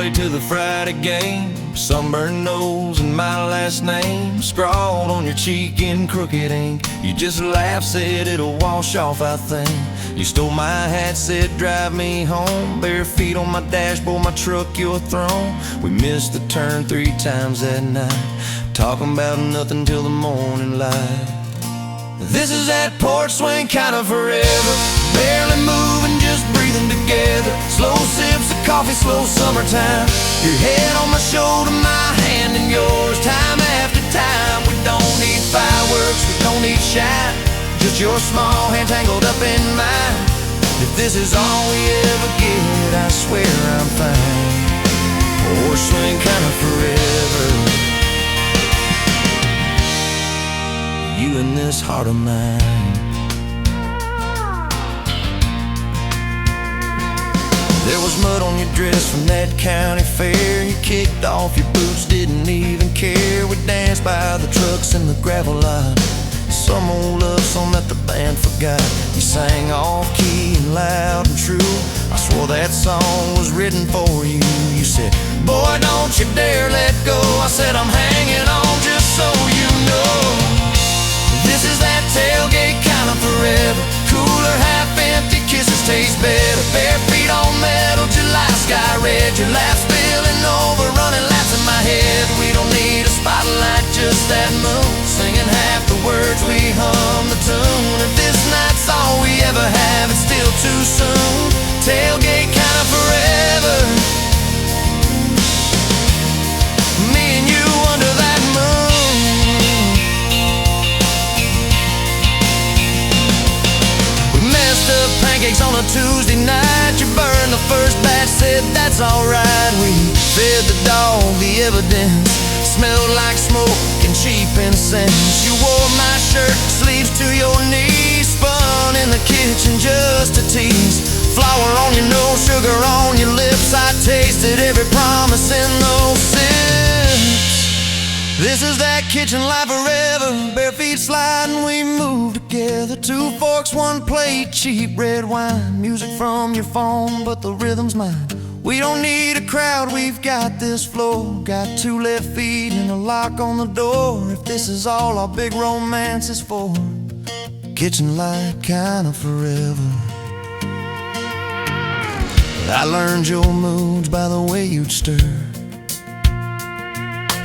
way to the Friday game. Sunburned nose and my last name scrawled on your cheek in crooked ink. You just laughed, said it'll wash off, I think. You stole my hat, said drive me home. Bare feet on my dashboard, my truck your throne. We missed the turn 3 times that night, talking about nothing till the morning light. This is that porch swing kind of forever, barely moving, just breathing together. Slow sips of coffee, slow summertime. Your head on my shoulder, my hand in yours. Time after time, we don't need fireworks, we don't need shine. Just your small hand tangled up in mine. If this is all we ever get, I swear I'm fine. Porch swing kind of forever, you in this heart of mine. There was mud on your dress from that county fair. You kicked off your boots, didn't even care. We danced by the trucks in the gravel lot. Some old love song that the band forgot. You sang off-key and loud and true. I swore that song was written for you. You said, boy, don't you dare let go. I said, I'm hanging on just so you know. This is that tailgate kind of forever, cooler, half empty, kisses taste better. Bare feet on metal, July sky red. Your laugh spilling over, running laps in my head. We don't need a spotlight, just that moon, singing half the words, we hum the tune. If this night's all we ever have, it's still too soon. Tailgate kind of forever, me and you under that moon. Pancakes on a Tuesday night. You burned the first batch, said that's alright. We fed the dog the evidence, smelled like smoke and cheap incense. You wore my shirt, sleeves to your knees, spun in the kitchen just to tease. Flour on your nose, sugar on your lips. I tasted every promise in those sips. This is that kitchen life forever, bare feet sliding, we move together. 2 forks, 1 plate, cheap red wine. Music from your phone, but the rhythm's mine. We don't need a crowd, we've got this flow. Got 2 left feet and a lock on the door. If this is all our big romance is for, kitchen life kinda forever. I learned your moods by the way you'd stir,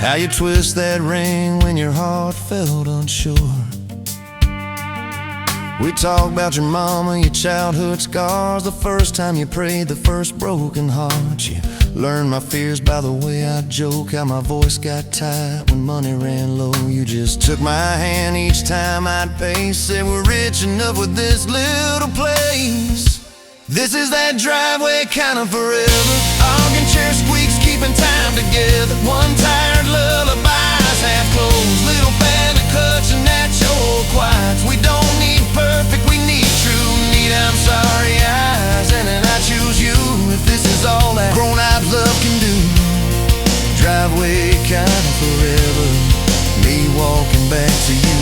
how you twist that ring when your heart felt unsure. We talk about your mama, your childhood scars, the first time you prayed, the first broken heart. You learned my fears by the way I joke, how my voice got tight when money ran low. You just took my hand each time I'd pay, said we're rich enough with this little place. This is that driveway kind of forever, organ chair squeaks keeping time together. One tired lullabies half closed, little band of clutching at your quiets. We don't need perfect, we need true. Need I'm sorry eyes, and then I choose you. If this is all that grown-up love can do, driveway kind of forever, me walking back to you.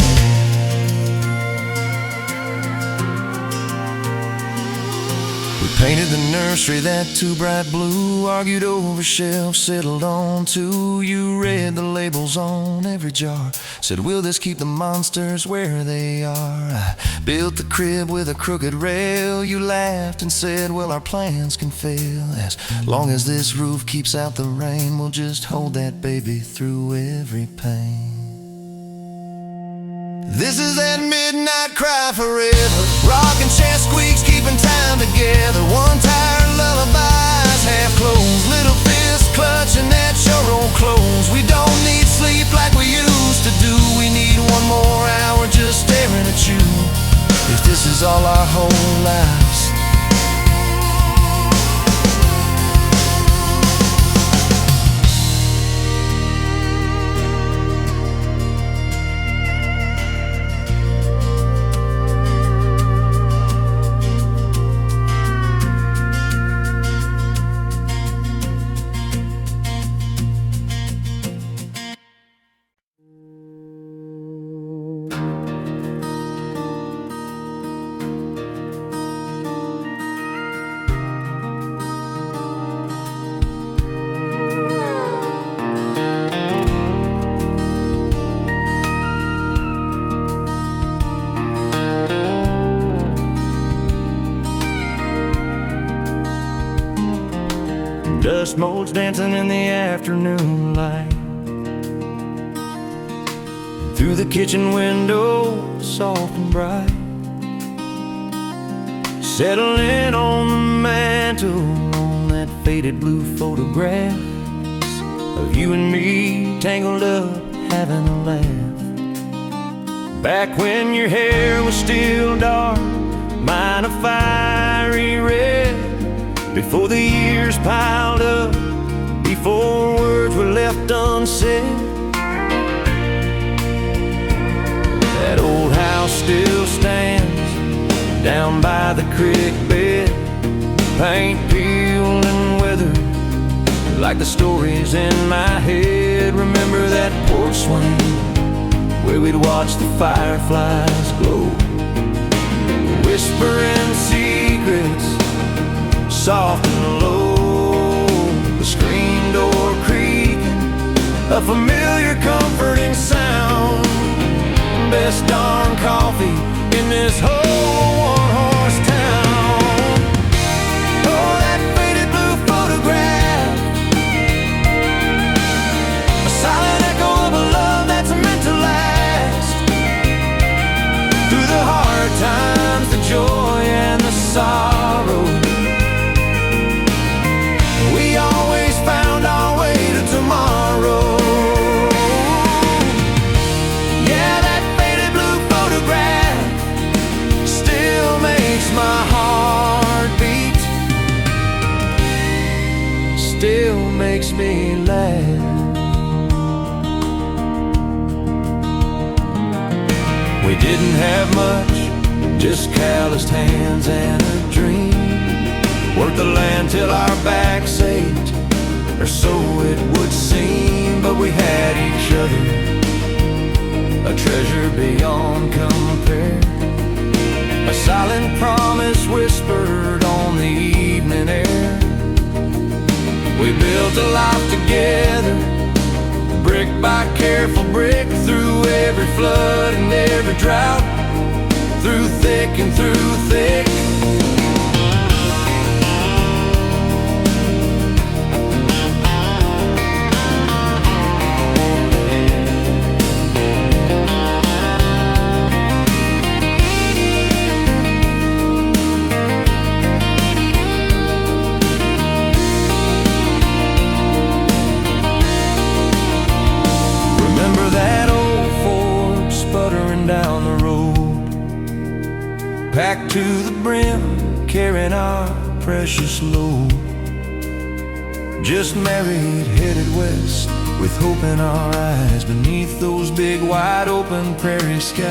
Painted the nursery that too bright blue, argued over shelves, settled on 2. You read the labels on every jar, said will this keep the monsters where they are. I built the crib with a crooked rail. You laughed and said well our plans can fail. As long as this roof keeps out the rain, we'll just hold that baby through every pain. This is that midnight cry forever, rocking chair squeaks keeping time together. One tired lullabies half closed, little fists clutching at your old clothes. We don't need sleep like we used to do, we need 1 more hour just staring at you. If this is all our whole lives, Dust motes dancing in the afternoon light. Through the kitchen window, soft and bright, settling on the mantle, on that faded blue photograph of you and me tangled up, having a laugh. Back when your hair was still dark, mine a fiery red. Before the years piled up, before words were left unsaid. That old house still stands down by the creek bed, paint peeled and weathered like the stories in my head. Remember that porch swing where we'd watch the fireflies glow, whispering secrets soft and low, the screen door creaking, a familiar comforting sound. Best darn coffee in this whole one-horse town. Oh, that faded blue photograph, a silent echo of a love that's meant to last. Through the hard times, the joy and the sorrow, we always found our way to tomorrow. Yeah, that faded blue photograph still makes my heart beat, still makes me laugh. We didn't have much, just calloused hands and a dream. Worked the land till our backs ached, or so it would seem. But we had each other, a treasure beyond compare, a silent promise whispered on the evening air. We built a life together, brick by careful brick, through every flood and every drought, through thick and through thick. Down the road, packed to the brim, carrying our precious load. Just married, headed west, with hope in our eyes, beneath those big wide open prairie skies.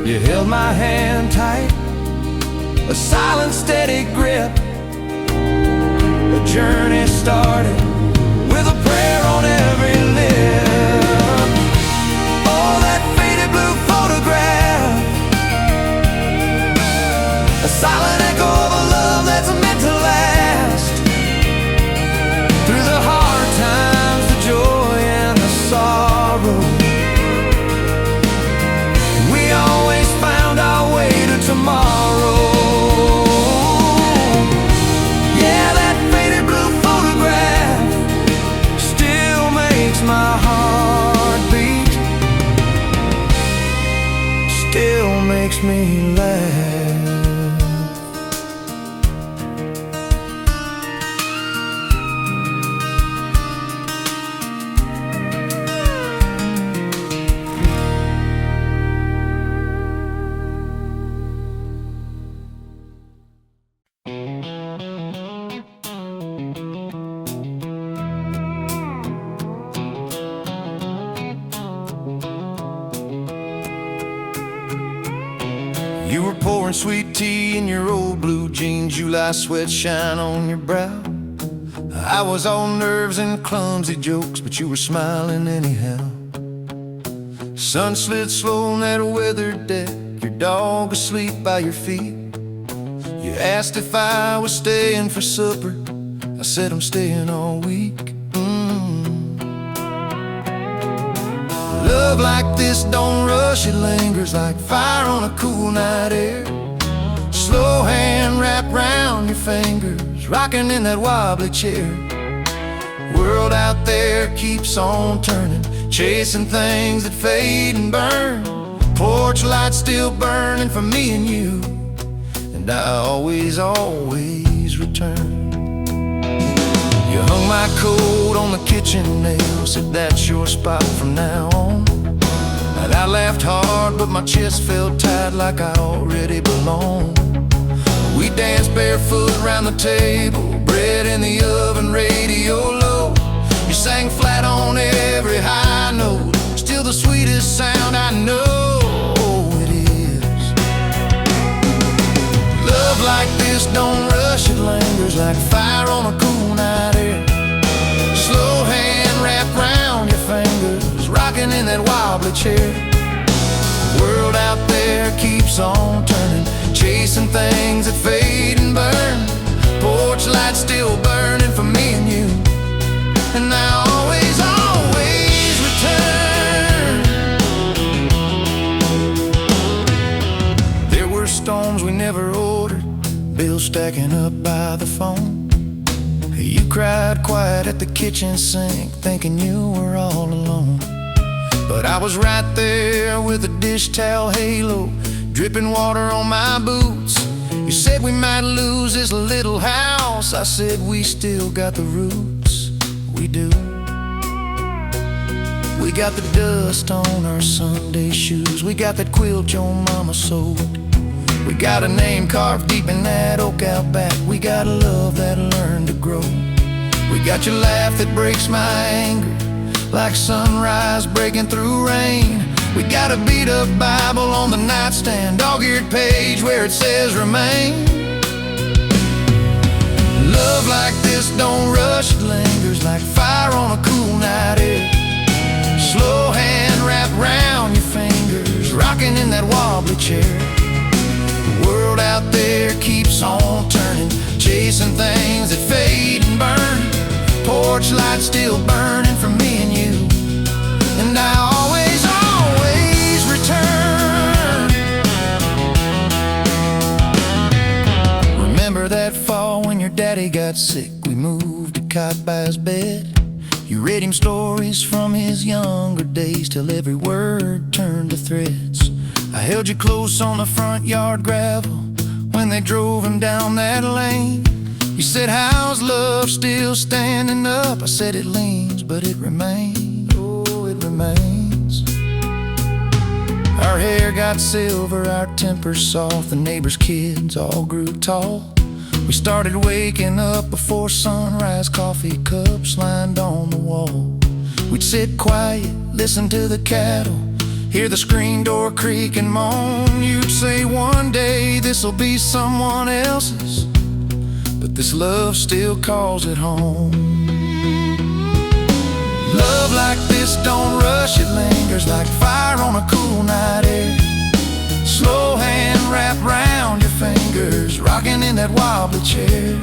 You held my hand tight, a silent steady grip. The journey started with a prayer on every lip. Oh, that faded blue photograph, a silent echo of a love that's meant to last. Through the hard times, the joy and the sorrow, we always found our way to tomorrow. My heart beat, still makes me laugh. You were pouring sweet tea in your old blue jeans, July sweat shine on your brow. I was all nerves and clumsy jokes, but you were smiling anyhow. Sun slid slow on that weathered deck, your dog asleep by your feet. You asked if I was staying for supper, I said I'm staying all week. Love like this don't rush, it lingers like fire on a cool night air. Slow hand wrapped round your fingers, rocking in that wobbly chair. World out there keeps on turning, chasing things that fade and burn. Porch light still burning for me and you, and I always, always return. You hung my coat on the kitchen nail, said that's your spot from now on. And I laughed hard, but my chest felt tight like I already belonged. We danced barefoot around the table, bread in the oven, radio low. You sang flat on every high note, still the sweetest sound I know it is. Love like this don't rush, it lingers like fire on a cool night air. Slow hand wrapped round your fingers, rocking in that wobbly chair. The world out there keeps on turning, chasing things that fade and burn. Porch light still burning for me and you, and I always, always return. There were storms we never ordered, bills stacking up by the phone. You cried quiet at the kitchen sink, thinking you were all alone. But I was right there with a dish towel halo, dripping water on my boots. You said we might lose this little house, I said we still got the roots. We do. We got the dust on our Sunday shoes, we got that quilt your mama sewed. We got a name carved deep in that oak out back, we got a love that learned to grow. We got your laugh that breaks my anger, like sunrise breaking through rain. We got a beat up Bible on the nightstand, dog-eared page where it says remain. Love like this don't rush, it lingers like fire on a cool night air. Slow hand wrapped round your fingers, rocking in that wobbly chair. The world out there keeps on turning, chasing things that fade and burn. Porch light still burning for me and you, and I always, always return. Remember that fall when your daddy got sick, we moved a cot by his bed. You read him stories from his younger days till every word turned to threads. I held you close on the front yard gravel when they drove him down that lane. You said, how's love still standing up? I said, it leans, but it remains. Oh, it remains. Our hair got silver, our tempers soft, the neighbors' kids all grew tall. We started waking up before sunrise, coffee cups lined on the wall. We'd sit quiet, listen to the cattle, hear the screen door creak and moan. You'd say, one day this'll be someone else's, but this love still calls it home. Love like this don't rush, it lingers like fire on a cool night air. Slow hand wrapped round your fingers, rocking in that wobbly chair.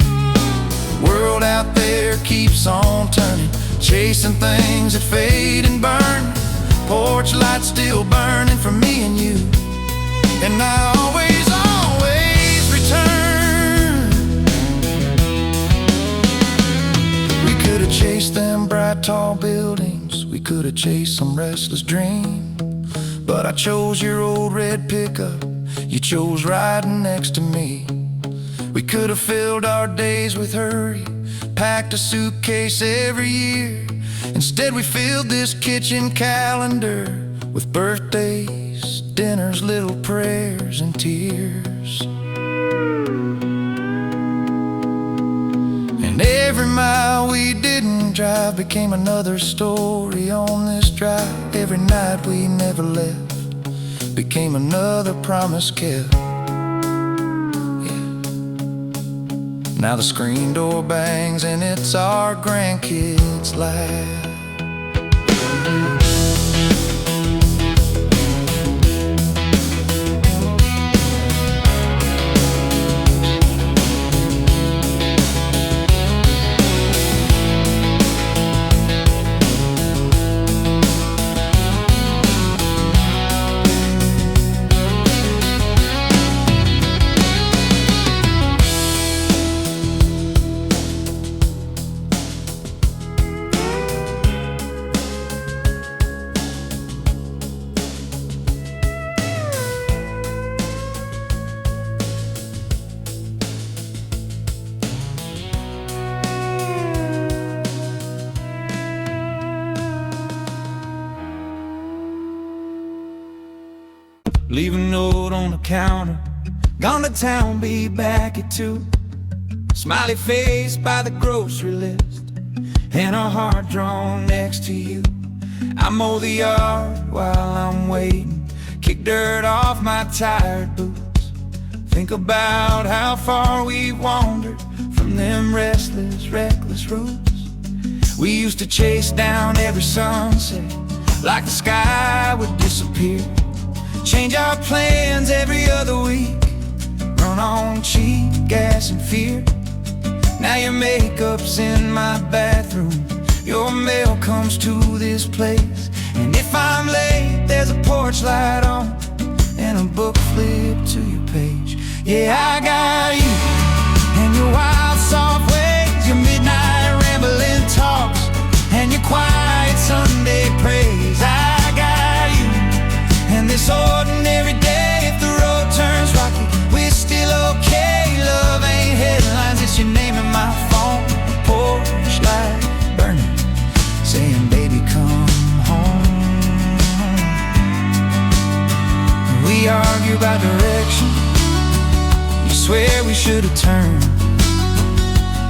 World out there keeps on turning, chasing things that fade and burn. Porch light still burning for me and you, and I always, always return. We could have chased them bright tall buildings, we could have chased some restless dream, but I chose your old red pickup, you chose riding next to me. We could have filled our days with hurry, packed a suitcase every year. Instead we filled this kitchen calendar with birthdays, dinners, little prayers and tears. And every mile we didn't drive became another story on this drive. Every night we never left became another promise kept. Now the screen door bangs and it's our grandkids' laugh. leave a note on the counter. Gone to town, be back at 2. Smiley face by the grocery list, and a heart drawn next to you. I mow the yard while I'm waiting, kick dirt off my tired boots. Think about how far we've wandered from them restless, reckless roots. We used to chase down every sunset like the sky would disappear. Change our plans every other week, run on cheap gas and fear. Now your makeup's in my bathroom, your mail comes to this place. And if I'm late, there's a porch light on and a book flipped to your page. Yeah, I got you and your wild, soft ways, your midnight rambling talks, and your quiet Sunday praise. I got you and this ordinary day. If the road turns rocky, we're still okay. Love ain't headlines, it's your name in my phone. Porch light burning, saying baby come home. We argue about direction, you swear we should have turned.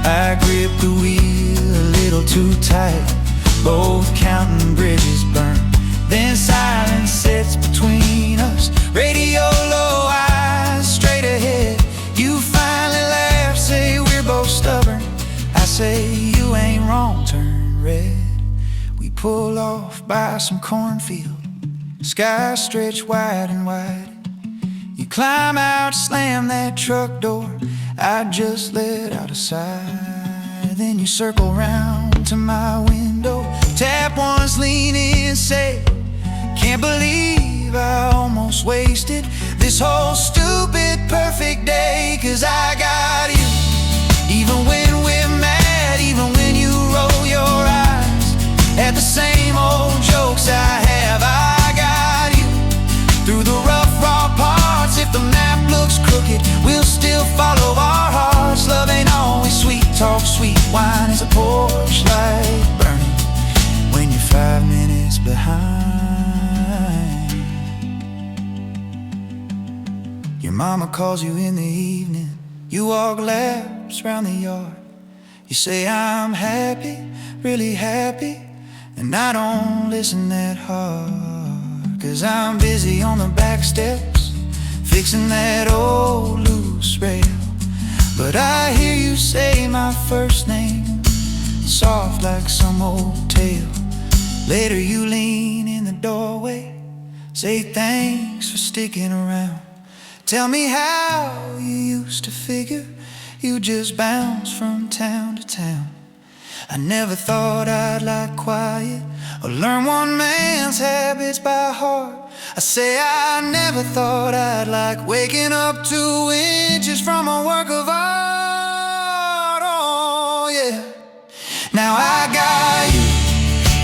I grip the wheel a little too tight, both counting bridges burned. Then silence sits between us, radio low, eyes straight ahead. You finally laugh, say we're both stubborn. I say you ain't wrong, turn red. We pull off by some cornfield, sky stretch wide and wide. You climb out, slam that truck door, I just let out a sigh. Then you circle round to my window, tap once, lean in, say can't believe I almost wasted this whole stupid perfect day. 'Cause I got you, even when we're mad, even when you roll your eyes at the same old jokes I have. I got you through the rough, raw parts. If the map looks crooked, we'll still follow our hearts. Love ain't always sweet talk, sweet wine is a porch light burning when you're 5 minutes behind. Your mama calls you in the evening, you walk laps round the yard. You say I'm happy, really happy, and I don't listen that hard. 'Cause I'm busy on the back steps, fixing that old loose rail. But I hear you say my first name, soft like some old tale. Later you lean in the doorway, say thanks for sticking around. Tell me how you used to figure you just bounce from town to town. I never thought I'd like quiet or learn one man's habits by heart. I say I never thought I'd like waking up 2 inches from a work of art. Oh yeah. Now I got you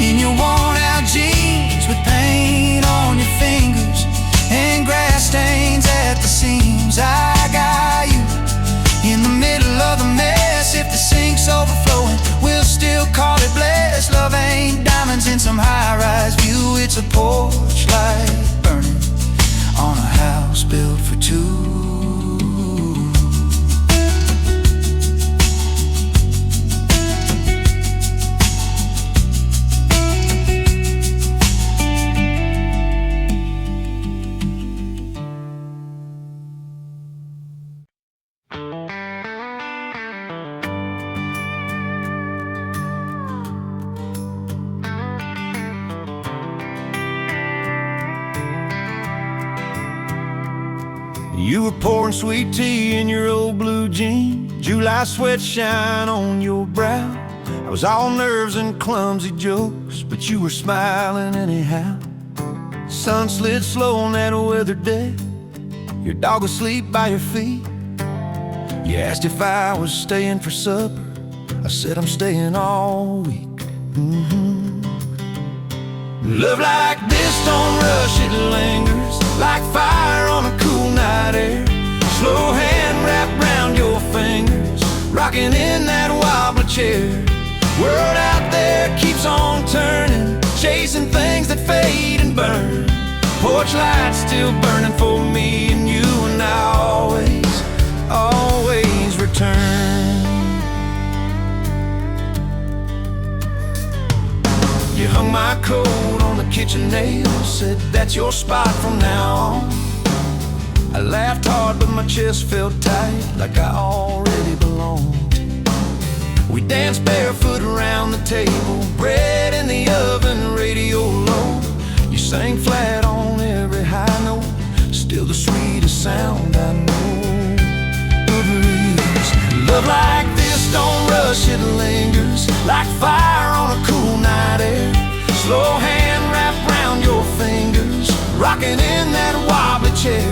in your worn out jeans with paint on your fingers and grass stains at the seams. I got you in the middle of the mess. If the sink's overflowing, we'll still call it blessed. Love ain't diamonds in some high-rise view, it's a porch light burning on a house built for 2. You were pouring sweet tea in your old blue jeans, July sweat shine on your brow. I was all nerves and clumsy jokes, but you were smiling anyhow. Sun slid slow on that weathered day, your dog was asleep by your feet. You asked if I was staying for supper, I said I'm staying all week. Love like this don't rush, it lingers like fire on a cool night air. Slow hand wrapped round your fingers, rocking in that wobbly chair. World out there keeps on turning, chasing things that fade and burn. Porch light still burning for me and you, and I always, always return. You hung my coat on the kitchen nail, said that's your spot from now on. I laughed hard but my chest felt tight, like I already belonged. We danced barefoot around the table, bread in the oven, radio low. You sang flat on every high note, still the sweetest sound I know. Love like this don't rush, it lingers like fire on a cool night air. Slow hand wrapped round your fingers, rocking in that wobbly chair.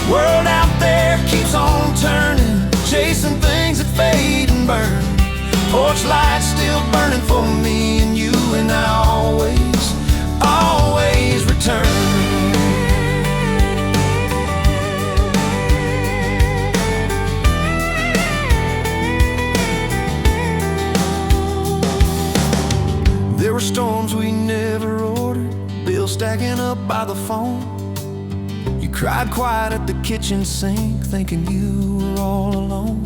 World out there keeps on turning, chasing things that fade and burn. Porch light still burning for me and you, and I always, always return. There were storms we never ordered, bills stacking up by the phone. You cried quiet at the kitchen sink, thinking you were all alone.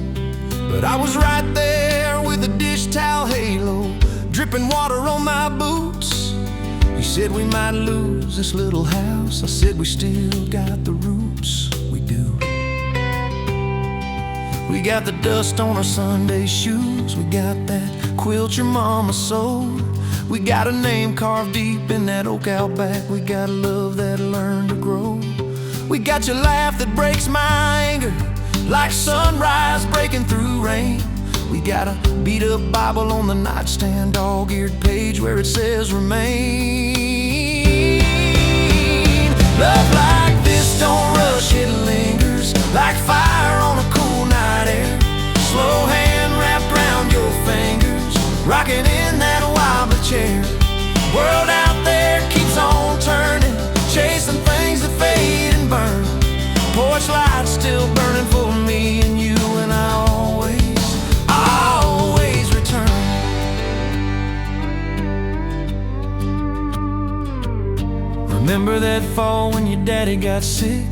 But I was right there with a dish towel halo, dripping water on my boots. You said we might lose this little house, I said we still got the roots. We do. We got the dust on our Sunday shoes, we got that quilt your mama sewed. We got a name carved deep in that oak out back, we got a love that learned to grow. We got your laugh that breaks my anger, like sunrise breaking through rain. We got a beat up Bible on the nightstand, dog-eared page where it says remain. Love like this don't rush, it lingers like fire on a cool night air. Slow hand wrapped round your fingers, rocking in that wobbly chair. World out there keeps on turning, chasing things that fade and burn. Porch light still burning for me and you, and I always, always return. Remember that fall when your daddy got sick?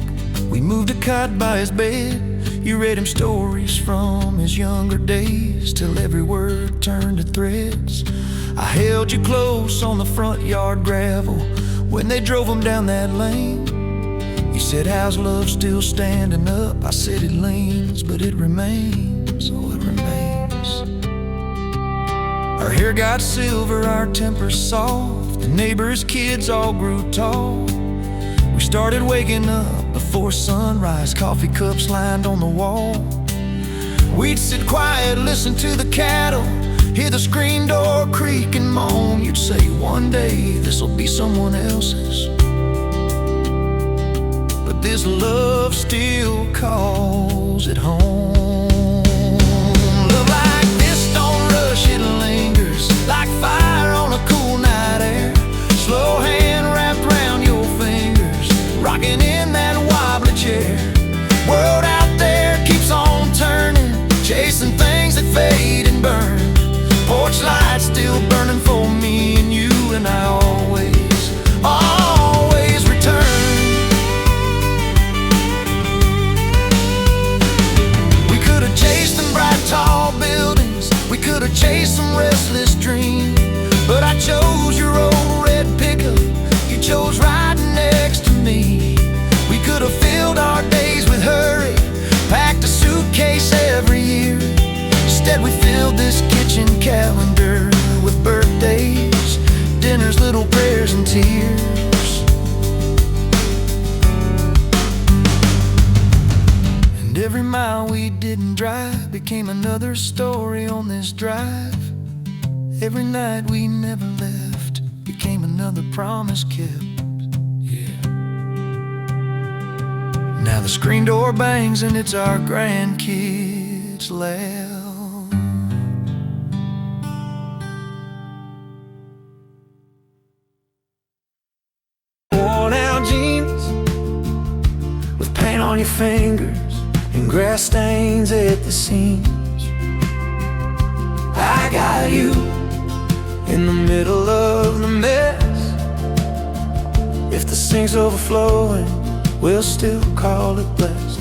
We moved a cot by his bed. You read him stories from his younger days, till every word turned to threads. I held you close on the front yard gravel when they drove him down that lane. You said, how's love still standing up? I said, it leans, but it remains. Oh, it remains. Our hair got silver, our tempers soft. The neighbors' kids all grew tall. We started waking up before sunrise, coffee cups lined on the wall. We'd sit quiet, listen to the cattle, hear the screen door creak and moan. You'd say, one day this'll be someone else's, but this love still calls it home. Love like this don't rush, it lingers like fire on a cool night air. Slow hand wrapped round your fingers, rocking in that wobbly chair. World out there keeps on turning, chasing things that fade and burn. Porch light still burning for me and you, and I always, always return. We could have chased them bright tall buildings, we could have chased some restless dream, but I chose your old red pickup, you chose riding next to me. We could have filled our days with hurry, packed a suitcase every year. Instead we filled this kitchen calendar with birthdays, dinners, little prayers and tears. And every mile we didn't drive became another story on this drive. Every night we never left became another promise kept. Now the screen door bangs and it's our grandkids' laugh. Worn out jeans with paint on your fingers and grass stains at the seams. I got you in the middle of the mess. If the sink's overflowing, we'll still call it blessed.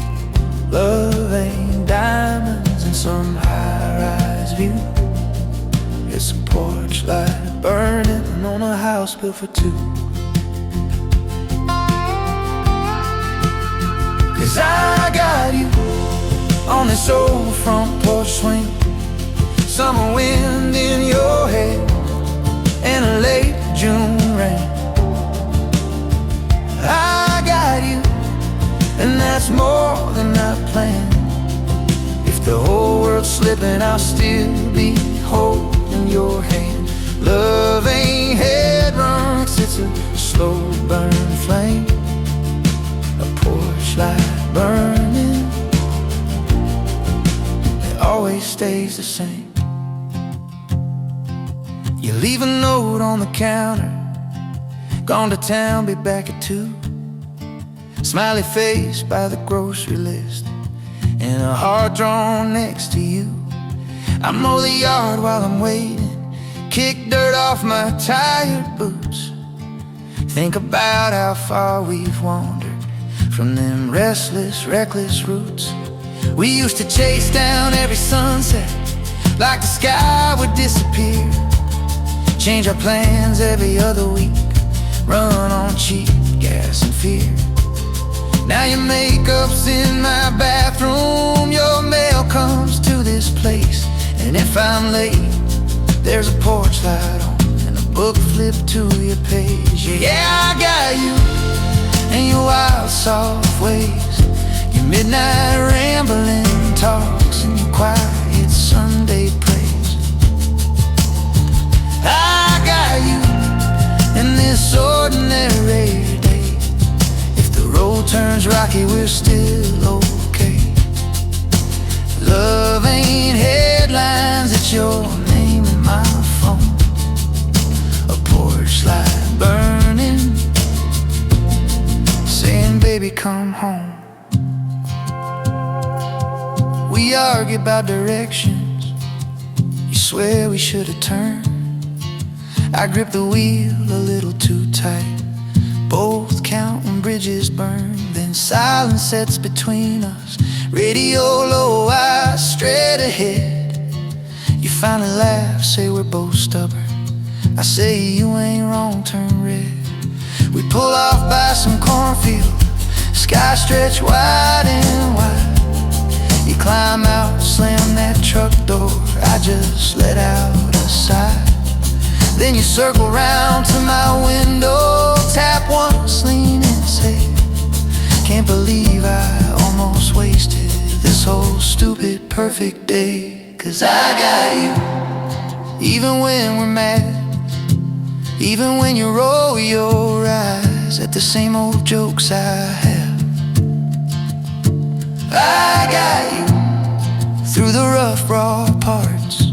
Love ain't diamonds in some high-rise view. It's a porch light burning on a house built for two. 'Cause I got you on this old front porch swing, summer wind in your hair, and a late June rain. I got you, and that's more than I planned. If the whole world's slipping, I'll still be holding your hand. Love ain't headrunks, it's a slow burn flame, a porch light burning. It always stays the same. You leave a note on the counter, gone to town, be back at 2. Smiley face by the grocery list, and a heart drawn next to you. I mow the yard while I'm waiting, kick dirt off my tired boots. Think about how far we've wandered from them restless, reckless roots. We used to chase down every sunset like the sky would disappear, change our plans every other week, run on cheap gas and fear. Now your makeup's in my bathroom, your mail comes to this place, and if I'm late, there's a porch light on and a book flipped to your page. Yeah, I got you and your wild, soft ways, your midnight rambling talks, and your quiet Sunday praise. I got you in this ordinary day. If the road turns rocky, we're still okay. Love ain't headlines, it's your name in my phone, a porch light burning, saying baby come home. We argue about directions, you swear we should have turned. I grip the wheel a little too tight, both counting bridges burned. Then silence sets between us, radio low, eyes straight ahead. You finally laugh, say we're both stubborn. I say you ain't wrong, turn red. We pull off by some cornfield, sky stretched wide and wide. You climb out, slam that truck door, I just let out a sigh. Then you circle round to my window, tap once, lean and say, can't believe I almost wasted this whole stupid perfect day. 'Cause I got you, even when we're mad, even when you roll your eyes at the same old jokes I have. I got you through the rough, raw parts.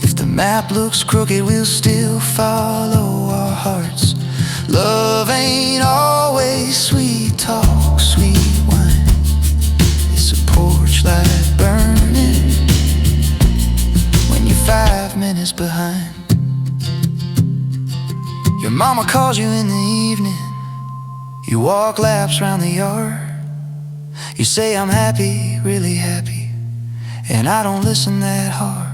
If the map looks crooked, we'll still follow our hearts. Love ain't always sweet talk, sweet wine. It's a porch light burning when you're 5 minutes behind. Your mama calls you in the evening, you walk laps round the yard. You say I'm happy, really happy, and I don't listen that hard.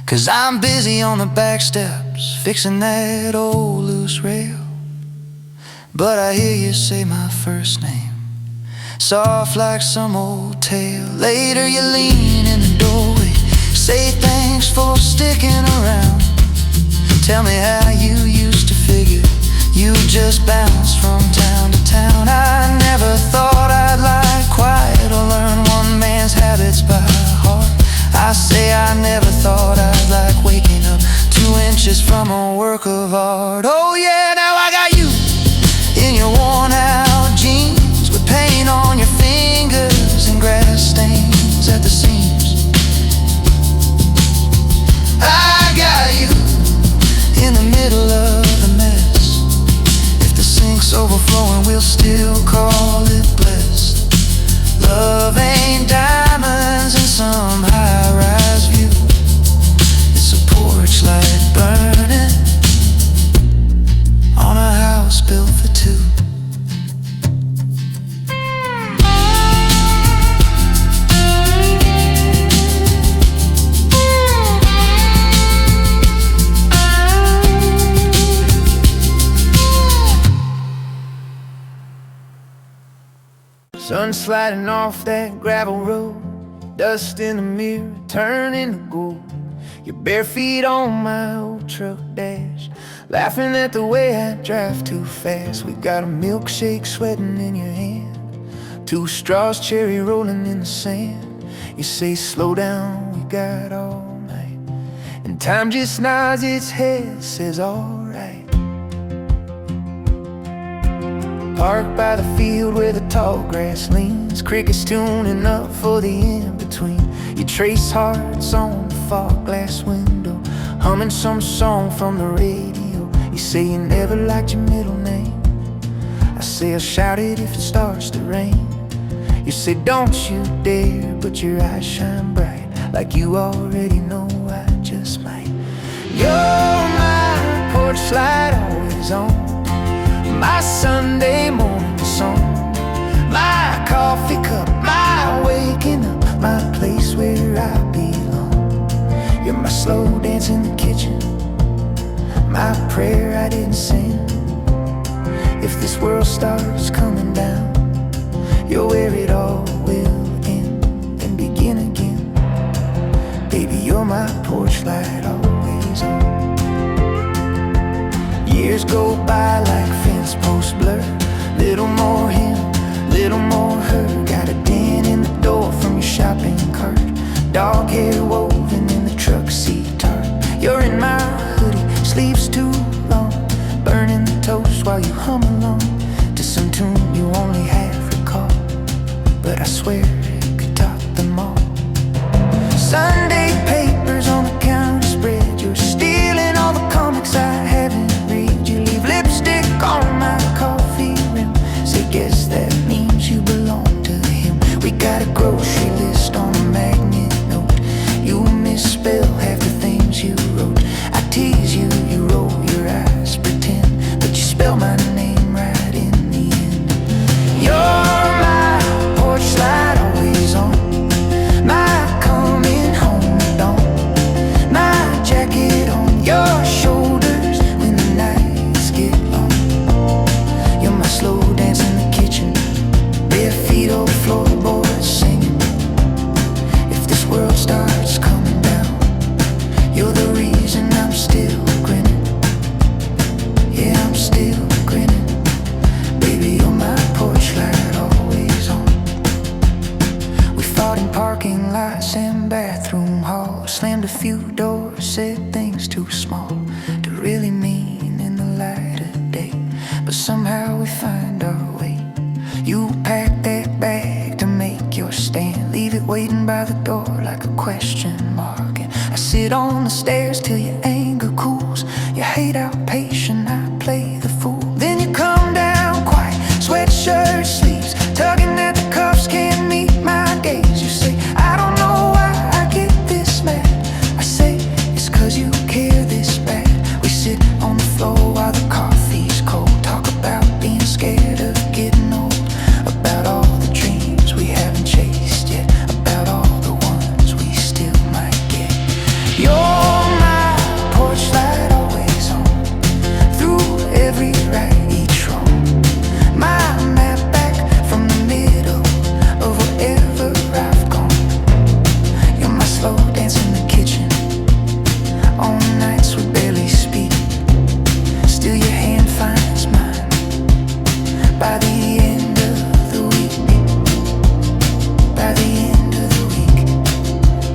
'Cause I'm busy on the back steps, fixing that old loose rail. But I hear you say my first name, soft like some old tale. Later you lean in the doorway, say thanks for sticking around. Tell me how you used to figure you just bounced from town to town. I never thought I'd lie quiet or learn one man's habits by heart. I say I never thought I'd like waking up 2 inches from a work of art. Oh yeah, now I got you in your worn out jeans, with paint on your fingers and grass stains at the seams. I got you in the middle of the mess. If the sink's overflowing, we'll still call it blessed. Love ain't diamonds in some high-rise view. It's a porch light burning on a house built Sun sliding off that gravel road, dust in the mirror turning to gold. Your bare feet on my old truck dash, laughing at the way I drive too fast. We got a milkshake sweating in your hand, two straws cherry rolling in the sand. You say slow down, we got all night, and time just nods its head, says alright. Parked by the field where the tall grass leans, crickets tuning up for the in-between. You trace hearts on the fog glass window, humming some song from the radio. You say you never liked your middle name, I say I'll shout it if it starts to rain. You say don't you dare, but your eyes shine bright, like you already know I just might. You're my porch light, always on, my Sunday morning song, my coffee cup, my waking up, my place where I belong. You're my slow dance in the kitchen, my prayer I didn't sing. If this world starts coming down, you're where it all will end and begin again. Baby, you're my porch light, always on. Years go by like fence post blur, little more him, little more her. Got a dent in the door from your shopping cart, dog hair woven in the truck seat tarp. You're in my hoodie, sleeves too long, burning the toast while you hum along to some tune you only half recall, but I swear it could top them all. Sunday papers on the counter spread, you're stealing all the comics I haven't read. You leave lipstick on my coffee rim, say guess that means you belong to him. We got a grocery list on a magnet note, you misspell half the things you wrote. I tease you, you roll your eyes, pretend, but you spell my name right in the end. You're my porch light, always on, my coming home dawn, my jacket on your shoulders when the nights get long. You're my slow dance in the kitchen, bare feet on the floorboards singing. If this world starts coming down, you're the reason I'm still grinning. Yeah, I'm still grinning. Baby, you're my porch light, always on. We fought in parking lots and bathroom halls, slammed a few doors, said things too small to really mean in the light of day, but somehow we find our way. You pack that bag to make your stand, leave it waiting by the door like a question mark, and I sit on the stairs till your anger cools. You hate how patient I play the fool. Then you come down quiet, sweatshirt sleeves, tugging at the cuffs, can't meet my gaze. You say, I don't know why I get this mad. I say, it's cause you care this bad. We sit on the floor while the coffee's cold, talk about being scared of getting old, about all the dreams we haven't chased yet, about all the ones we still might get. You're my porch light, always on, through every right, each wrong, my map back from the middle of wherever I've gone. You're my slow dance in the kitchen, on nights we barely speak, still your hand finds mine by the end of the week. By the end of the week,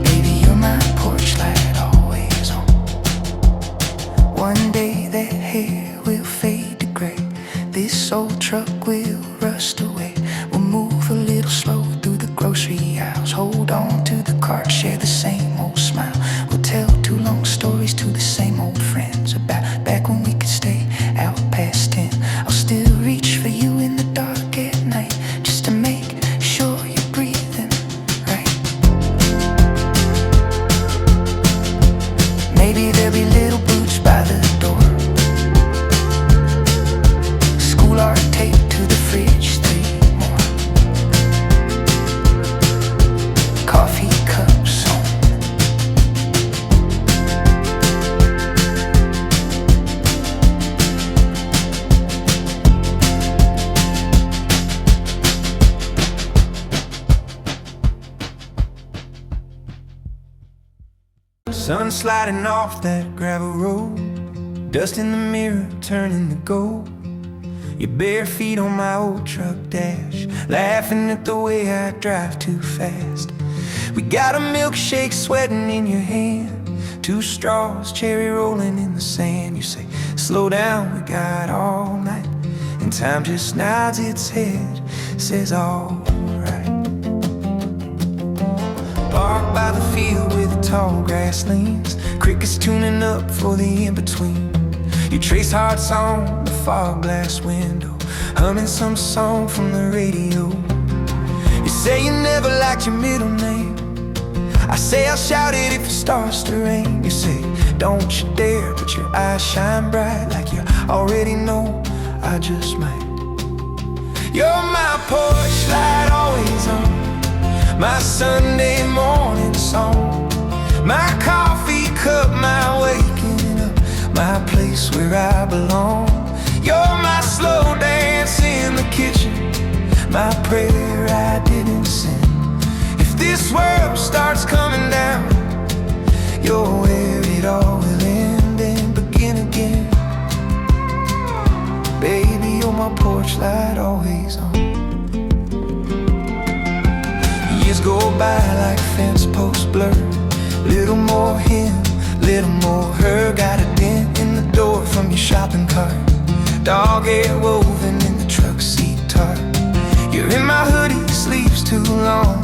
baby, you're my porch light, always on. One day that hair will fade to gray, this old truck will rust away. We'll move a little slow through the grocery aisles, hold on to the cart, share the same old smile. We'll tell two long stories to the same old friends about back when we could stay out past 10. I'll still reach for you in the dark at night, just to make sure you're breathing right. Maybe there'll be little boots by the door, school art taped to the fridge, 3 more coffee cups on Sun sliding off that gravel road, dust in the mirror turning to gold. Your bare feet on my old truck dash, laughing at the way I drive too fast. We got a milkshake sweating in your hand, 2 straws, cherry rolling in the sand. You say, slow down, we got all night. And time just nods its head, says alright. Parked by the field where the tall grass leans, crickets tuning up for the in-between. You trace hearts on the fog glass window, humming some song from the radio. You say you never liked your middle name, I say I'll shout it if it starts to rain. You say, don't you dare, but your eyes shine bright, like you already know I just might. You're my porch light always on, my Sunday morning song, my coffee cup, my waking up, my place where I belong. You're my slow dance in the kitchen, my prayer I didn't send. If this world starts coming down, you're where it all will end and begin again. Baby, you're my porch light always on. Years go by like fence posts blur, little more him, little more her. Got a dent in the door from your shopping cart, dog hair woven in the truck seat tarp. You're in my hoodie, sleeves too long,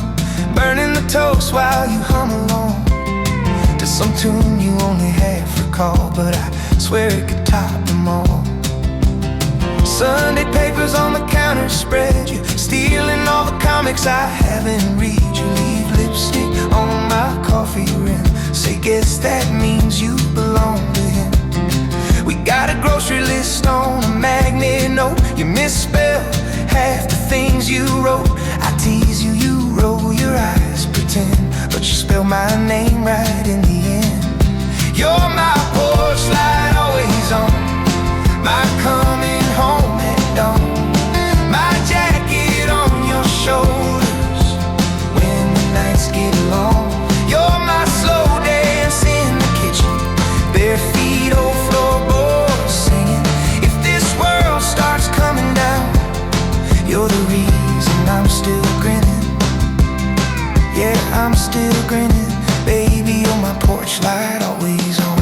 burning the toast while you hum along to some tune you only half recall, but I swear it could top them all. Sunday papers on the counter spread, you stealing all the comics I haven't read. You leave lipstick on my coffee rim, say guess that means you belong to him. We got a grocery list on a magnet note, you misspelled half the things you wrote. I tease you, you roll your eyes, pretend, but you spell my name right in the end. You're my porch light always on, my coming home at dawn, my jacket on your shoulders when the nights get long. You're my slow dance in the kitchen, bare feet, old floorboards singing. If this world starts coming down, you're the reason I'm still grinning. Yeah, I'm still grinning. Baby, you're my porch light always on.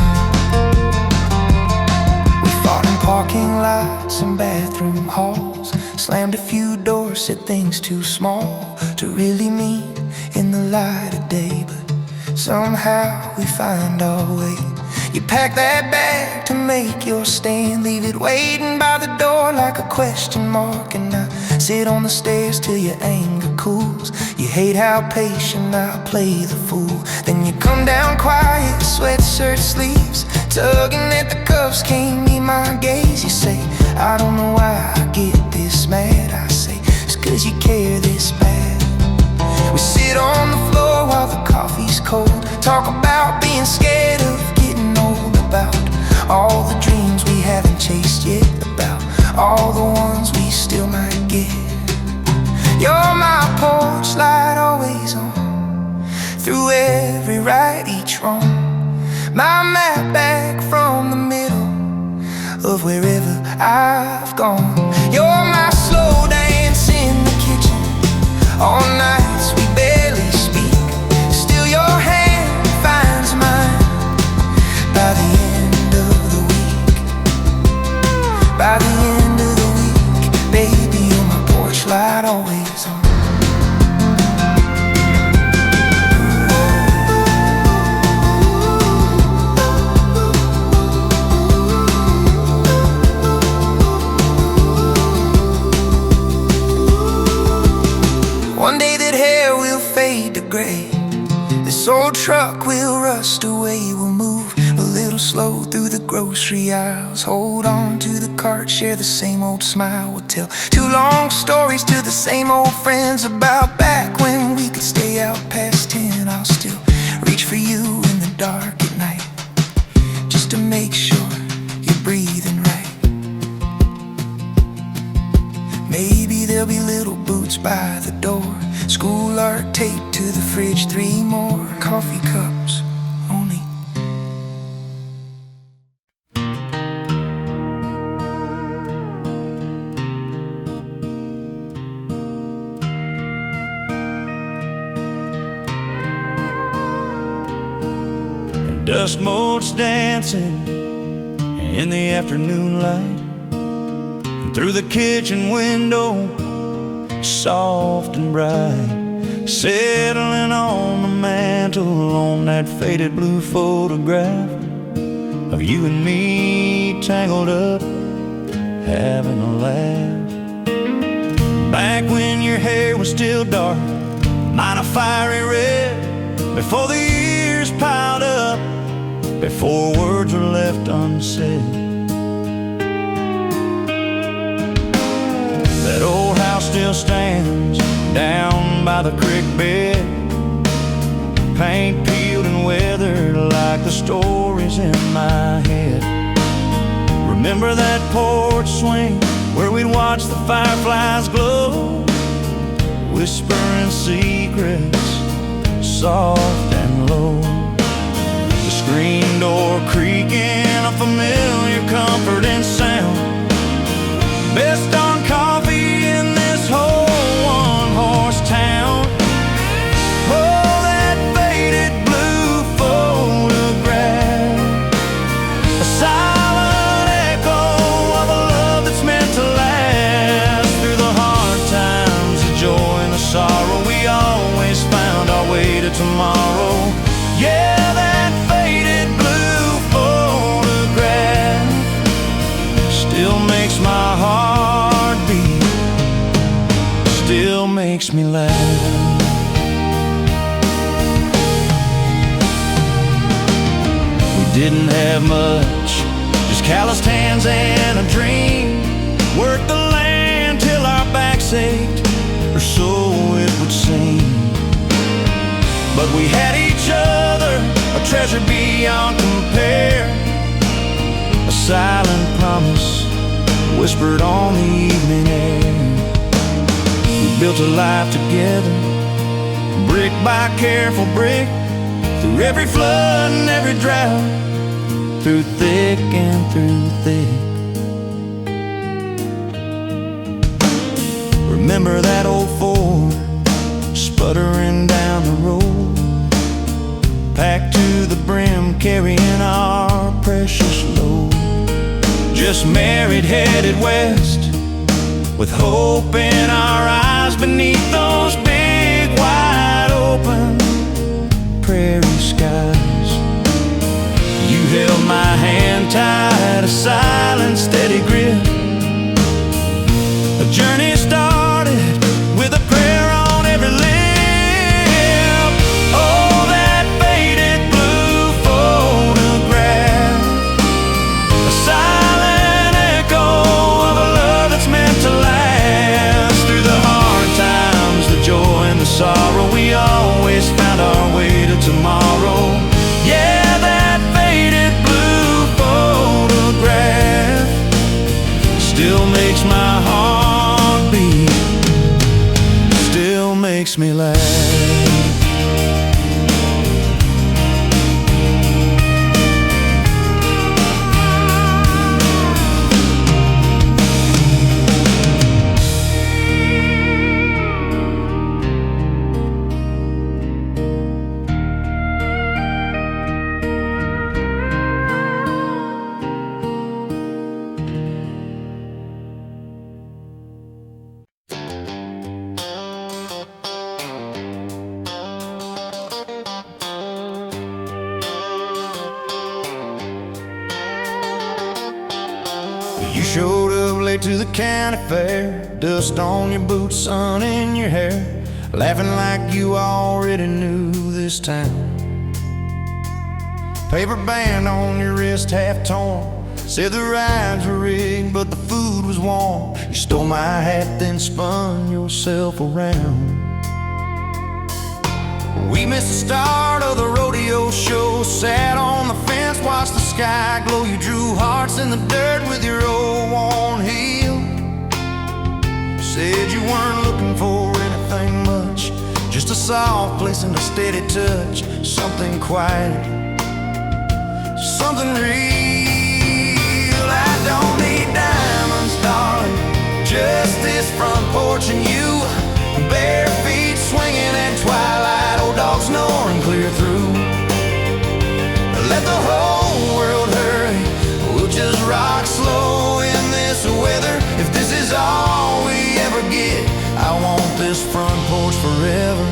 We fought in parking lots and bathroom halls, slammed a few doors, said things too small to really mean in the light of day, but somehow we find our way. You pack that bag to make your stand, leave it waiting by the door like a question mark, and I sit on the stairs till your anger cools. You hate how patient I play the fool. Then you come down quiet, sweatshirt sleeves, tugging at the cuffs, can't meet my gaze. You say, I don't know why I get this mad. I say, it's 'cause you care this bad. We sit on the floor while the coffee's cold, talk about being scared of getting old, about all the dreams we haven't chased yet, about all the ones we still might get. You're my porch light always on, through every right, each wrong, my map back from the middle of wherever I've gone. You're my slow dance in the kitchen, all nights we barely speak, still your hand finds mine by the end of the week. By the end of the week, baby, you're my porch light always on. One day that hair will fade to gray, this old truck will rust away. We'll move a little slow through the grocery aisles, hold on to the cart, share the same old smile. We'll tell 2 long stories to the same old friends about back when we could stay out past 10. I'll still reach for you in the dark at night, just to make sure you're breathing right. Maybe there'll be little boots by the door, school art taped to the fridge, 3 more coffee cups, only Dust motes dancing in the afternoon light, and through the kitchen window, soft and bright, settling on the mantle on that faded blue photograph of you and me tangled up, having a laugh. Back when your hair was still dark, mine a fiery red, before the years piled up, before words were left unsaid. That old house still stands down by the creek bed, paint peeled and weathered like the stories in my head. Remember that porch swing where we'd watch the fireflies glow, whispering secrets soft and low. The screen door creaking, a familiar comforting sound. Best on coffee in this whole one-horse town. Oh, that faded blue photograph, a silent echo of a love that's meant to last. Through the hard times, the joy and the sorrow, we always found our way to tomorrow. Yeah, that faded blue photograph still makes my heart beat, still makes me laugh. We didn't have much, just calloused hands and a dream. Worked the land till our backs ached, or so it would seem. But we had each other, a treasure beyond compare, a silent promise whispered on the evening air. We built a life together, brick by careful brick, through every flood and every drought, through thick and through thick. Remember that old Ford sputtering down the road, packed to the brim, carrying our precious load. Just married, headed west, with hope in our eyes beneath those big, wide open prairie skies. You held my hand tight, a silent, steady grip. A journey started with a prayer on every lip. Oh, that faded blue photograph, a silent echo of a love that's meant to last. Through the hard times, the joy and the sorrow, we always found our way to tomorrow. Yeah, that faded blue photograph still makes my heart beat, still makes me laugh. You showed up late to the county fair, dust on your boots, sun in your hair, laughing like you already knew this town. Paper band on your wrist, half torn, said the rides were rigged but the food was warm. You stole my hat, then spun yourself around. We missed the start of the rodeo show, sat on the fence, watched the sky glow. You drew hearts in the dirt with your old worn heel. Said you weren't looking for anything much, just a soft place and a steady touch, something quiet, something real. I don't need diamonds, darling, just this front porch and you, bare feet swinging at twilight, old dog snoring clear through. Let the whole world hurry, we'll just rock slow in this weather. If this is all we ever get, I want this front porch forever.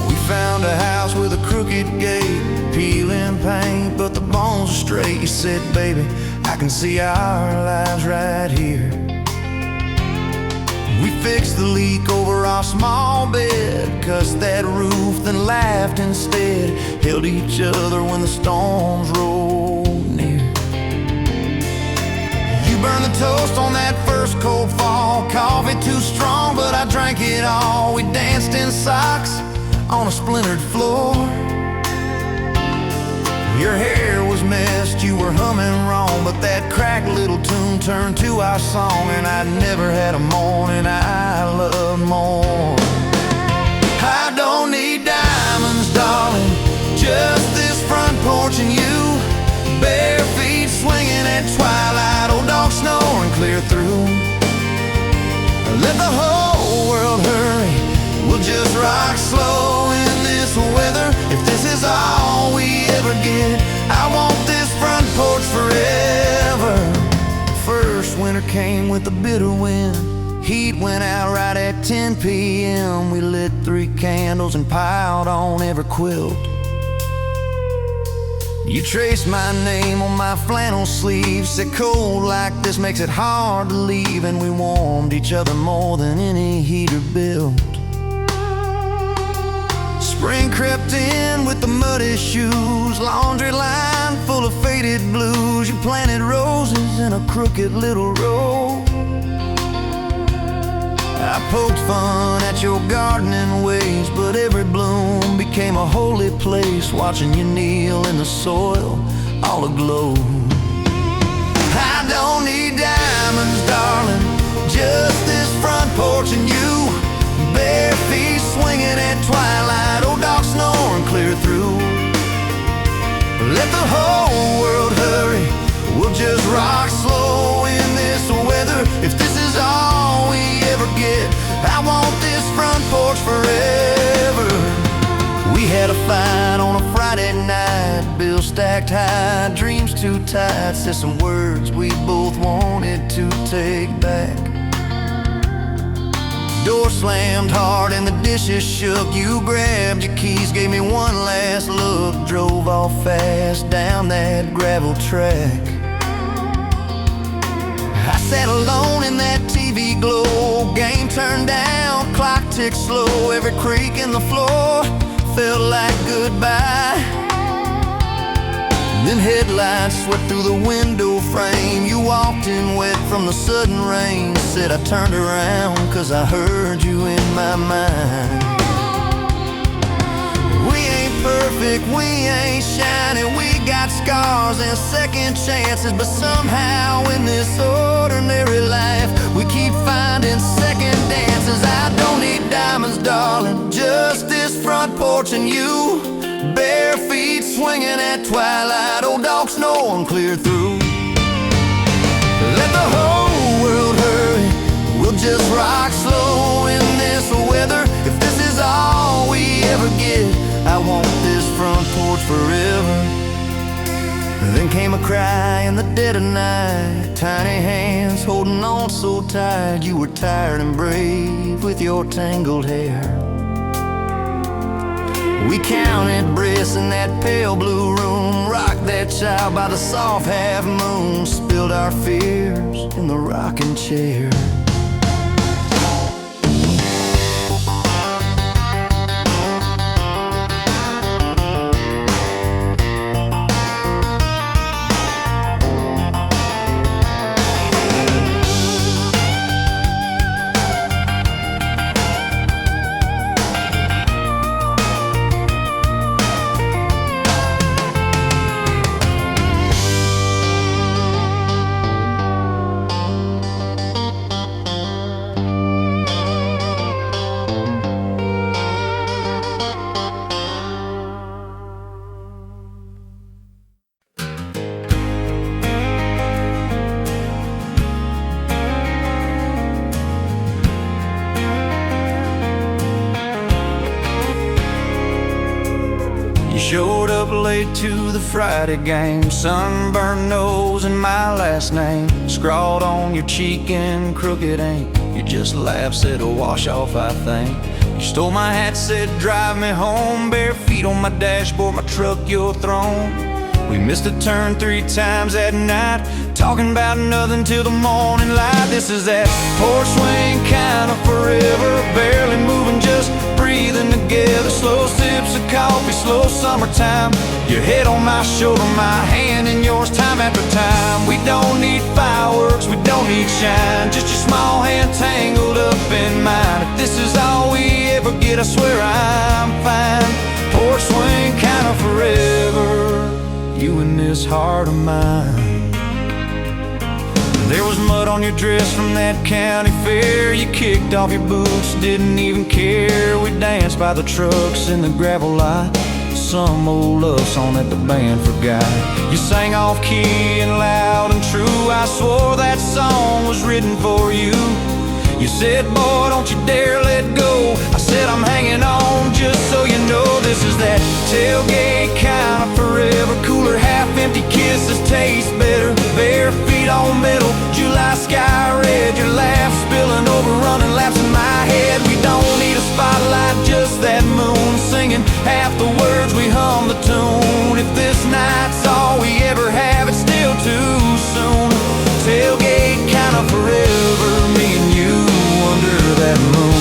We found a house with a crooked gate, peeling paint, but the bones are straight. You said, baby, I can see our lives right here. We fixed the leak over our small bed, cussed that roof, then laughed instead. Held each other when the storms rolled near. You burned the toast on that first cold fall. Coffee too strong, but I drank it all. We danced in socks on a splintered floor. Your hair was messed, you were humming wrong, but that cracked little tune turned to our song. And I'd never had a morning I loved more. I don't need diamonds, darling, just this front porch and you. Bare feet swinging at twilight, old dog snoring clear through. Let the whole world hurry, we'll just rock slow in this weather. If this is all we ever get, I want this front porch forever. First winter came with a bitter wind. Heat went out right at 10 p.m. We lit 3 candles and piled on every quilt. You traced my name on my flannel sleeve, said cold like this makes it hard to leave. And we warmed each other more than any heater built. Spring crept in with the muddy shoes, laundry line full of faded blues. You planted roses in a crooked little row. I poked fun at your gardening ways, but every bloom became a holy place, watching you kneel in the soil, all aglow. I don't need diamonds, darling, just this front porch and you. Bare feet swinging at twilight, old dog snoring clear through. Let the whole world hurry, we'll just rock slow in this weather. If this is all we ever get, I want this front porch forever. We had a fight on a Friday night, bills stacked high, dreams too tight. Said some words we both wanted to take back. Door slammed hard and the dishes shook. You grabbed your keys, gave me one last look, drove off fast down that gravel track. I sat alone in that TV glow, game turned down, clock ticked slow. Every creak in the floor felt like goodbye. Then headlights swept through the window frame. You walked in wet from the sudden rain. Said I turned around cause I heard you in my mind. We ain't perfect, we ain't shining. We got scars and second chances, but somehow in this ordinary life we keep finding second dances. I don't need diamonds, darling, just this front porch and you. Bare feet swinging at twilight, old dog snoring clear through. Let the whole world hurry, we'll just rock slow in this weather. If this is all we ever get, I want this front porch forever. Then came a cry in the dead of night, tiny hands holding on so tight. You were tired and brave with your tangled hair. We counted breaths in that pale blue room, rocked that child by the soft half moon, spilled our fears in the rocking chair. up late to the Friday game. Sunburned nose and my last name scrawled on your cheek in crooked ink. You just laughed, said a wash off, I think. You stole my hat, said drive me home. Bare feet on my dashboard, my truck your throne. We missed a turn 3 times that night, talking about nothing till the morning light. This is that porch swing kind of forever, barely moving, just breathing together. Slow sips of coffee, slow summertime. Your head on my shoulder, my hand in yours, time after time. We don't need fireworks, we don't need shine, just your small hand tangled up in mine. If this is all we ever get, I swear I'm fine. Porch swing kind of forever, you and this heart of mine. There was mud on your dress from that county fair. You kicked off your boots, didn't even care. We danced by the trucks in the gravel lot. Some old love song that the band forgot. You sang off key and loud and true. I swore that song was written for you. You said, boy, don't you dare let go. I said, I'm hanging on just so you know. This is that tailgate kind of forever. Cooler, half-empty kisses taste better. Bare feet on metal, July sky red. Your laugh spilling over, running laps in my head. We don't need a spotlight, just that moon singing half the words, we hum the tune. If this night's all we ever have, it's still too soon. Tailgate kind of forever, me and you under that moon.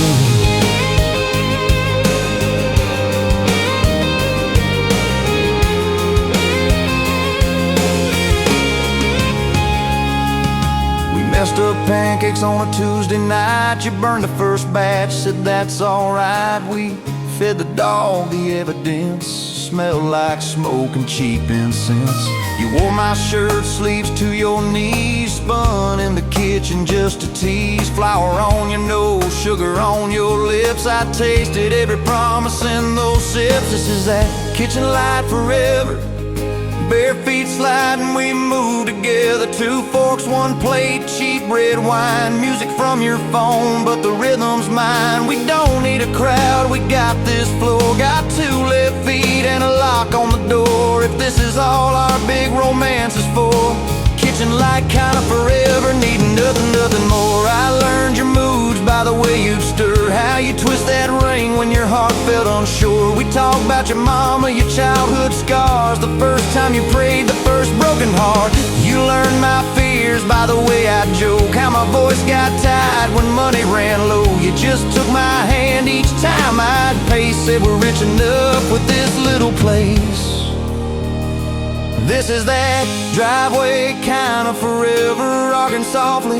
We messed up pancakes on a Tuesday night. You burned the first batch, said that's alright. We fed the dog the evidence, smelled like smoke and cheap incense. You wore my shirt sleeves to your knees, spun in the kitchen just to tease. Flour on your nose, sugar on your lips. I tasted every promise in those sips. This is that kitchen light forever, bare feet sliding, we move together. 2 forks, 1 plate, cheap red wine. Music from your phone, but the rhythm's mine. We don't need a crowd, we got this floor. Got 2 left feet and a lock on the door. If this is all our big romance is for, kitchen light kind of forever, needing nothing more. I learned your moods by the way you stir, how you twist that ring when your heart felt unsure. We talk about your mama, your childhood scars, the first time you prayed, the first broken heart. You learned my fears by the way I joke, how my voice got tight when money ran low. You just took my hand each time I'd pay, said we're rich enough with this little place. This is that driveway kind of forever, rocking softly,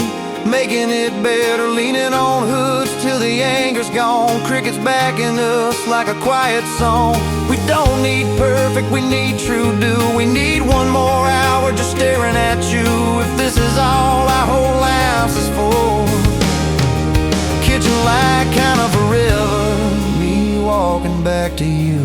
making it better, leaning on hoods till the anger's gone. Crickets backing us like a quiet song. We don't need perfect, we need true do. We need 1 more hour just staring at you. If this is all our whole house is for, kitchen light kind of forever, me walking back to you.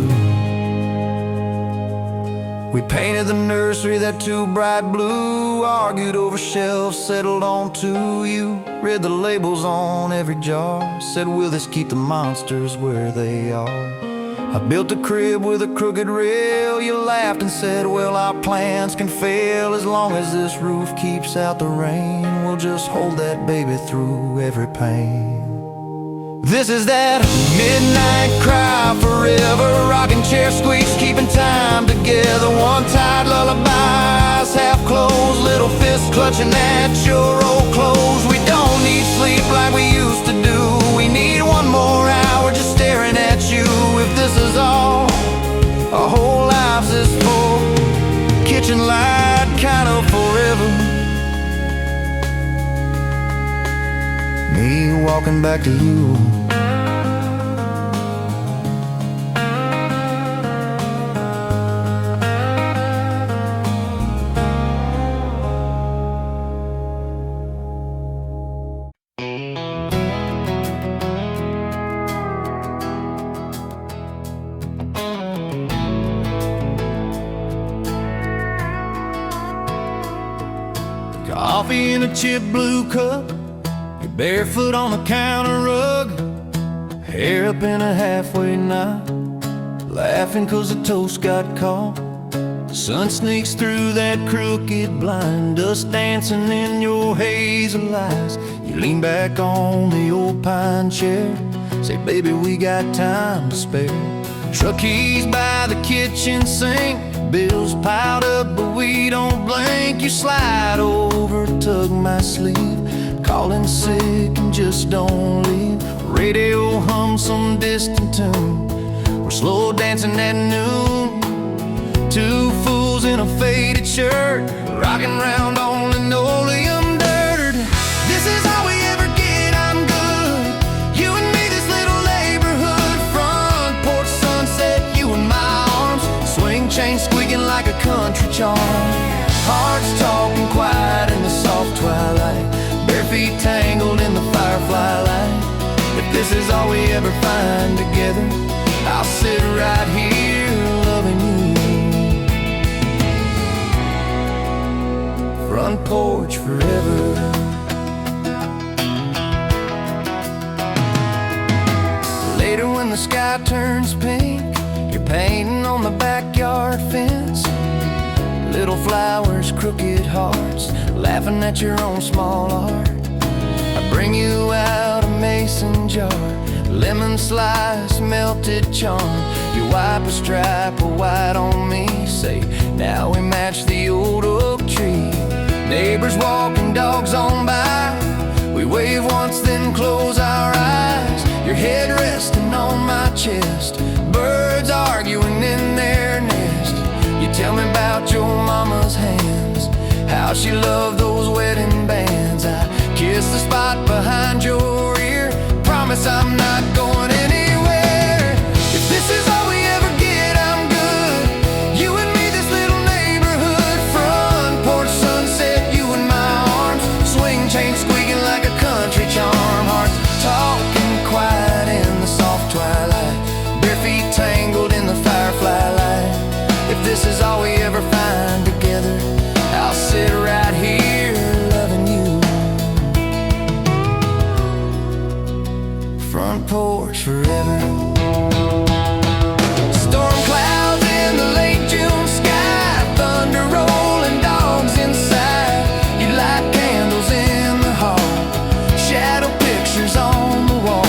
We painted the nursery that 2 bright blue, argued over shelves, settled on 2. You read the labels on every jar, said will this keep the monsters where they are. I built a crib with a crooked rail. You laughed and said, well, our plans can fail. As long as this roof keeps out the rain, we'll just hold that baby through every pain. This is that midnight cry forever, rocking chair squeaks, keeping time together. 1 tight lullaby, eyes half closed, little fists clutching at your old clothes. We don't need sleep like we used to do. We need 1 more hour just staring at you. If this is all our whole lives is for, kitchen light kind of forever, me walking back to you. Coffee in a chip blue cup, you're barefoot on the counter rug, hair up in a halfway knot, laughing 'cause the toast got caught Sun sneaks through that crooked blind, dust dancing in your hazel eyes. You lean back on the old pine chair, say, baby, we got time to spare. Truck keys by the kitchen sink, bills piled up but we don't blink. You slide over, tug my sleeve, calling sick and just don't leave. Radio hums some distant tune, we're slow dancing at noon. Two fools in a faded shirt, rocking round on linoleum dirt. This is all we ever get, I'm good. You and me, this little neighborhood. Front porch sunset, you in my arms. Swing chain squeaking like a country charm. Hearts talking quiet in the soft twilight. Bare feet tangled in the firefly light. If this is all we ever find together, I'll sit right here loving you. Front porch forever. Later when the sky turns pink, you're painting on the backyard fence. Little flowers, crooked hearts, laughing at your own small art. I bring you out a mason jar, lemon slice, melted charm. You wipe a stripe of white on me, say, now we match the old oak tree. Neighbors walking, dogs on by, we wave once then close our eyes. Your head resting on my chest, birds arguing in their nest. You tell me about your mama's hands, how she loved those wedding bands. I kiss the spot behind your ear, promise I'm not going anywhere. If this is all we ever get, I'm good. You and me, this little neighborhood. Front porch sunset, you in my arms. Swing chain squeaking like a country charm. Hearts talking quiet in the soft twilight. Bare feet tangled in the firefly light. If this is all we ever find together, I'll sit right here loving you. Front porch forever. Storm clouds in the late June sky, thunder rolling, dogs inside. You light candles in the hall, shadow pictures on the wall.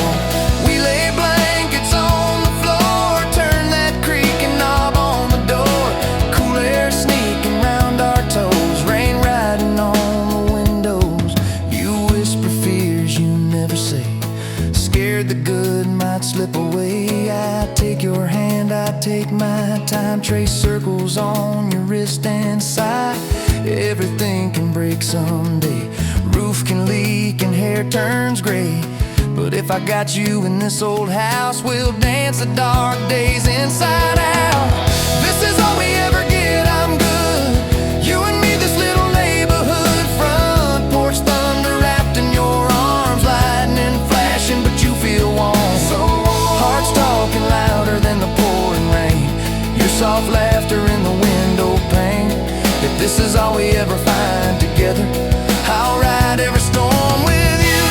We lay blankets on the floor, turn that creaking knob on the door. Cool air sneaking round our toes, rain riding on the windows. You whisper fears you never say, scared the good might slip away. I take your hand, I take my time, trace circles on your wrist and sigh. Everything can break someday, roof can leak and hair turns gray. But if I got you in this old house, we'll dance the dark days inside out. This is all we ever get, I'm good. You and me, this little neighborhood. Front porch thunder wrapped in your arms, lightning flashing, but you feel warm. Hearts talking louder than the pouring rain, your soft laughter in the window pane. If this is all we ever find together, I'll ride every storm with you.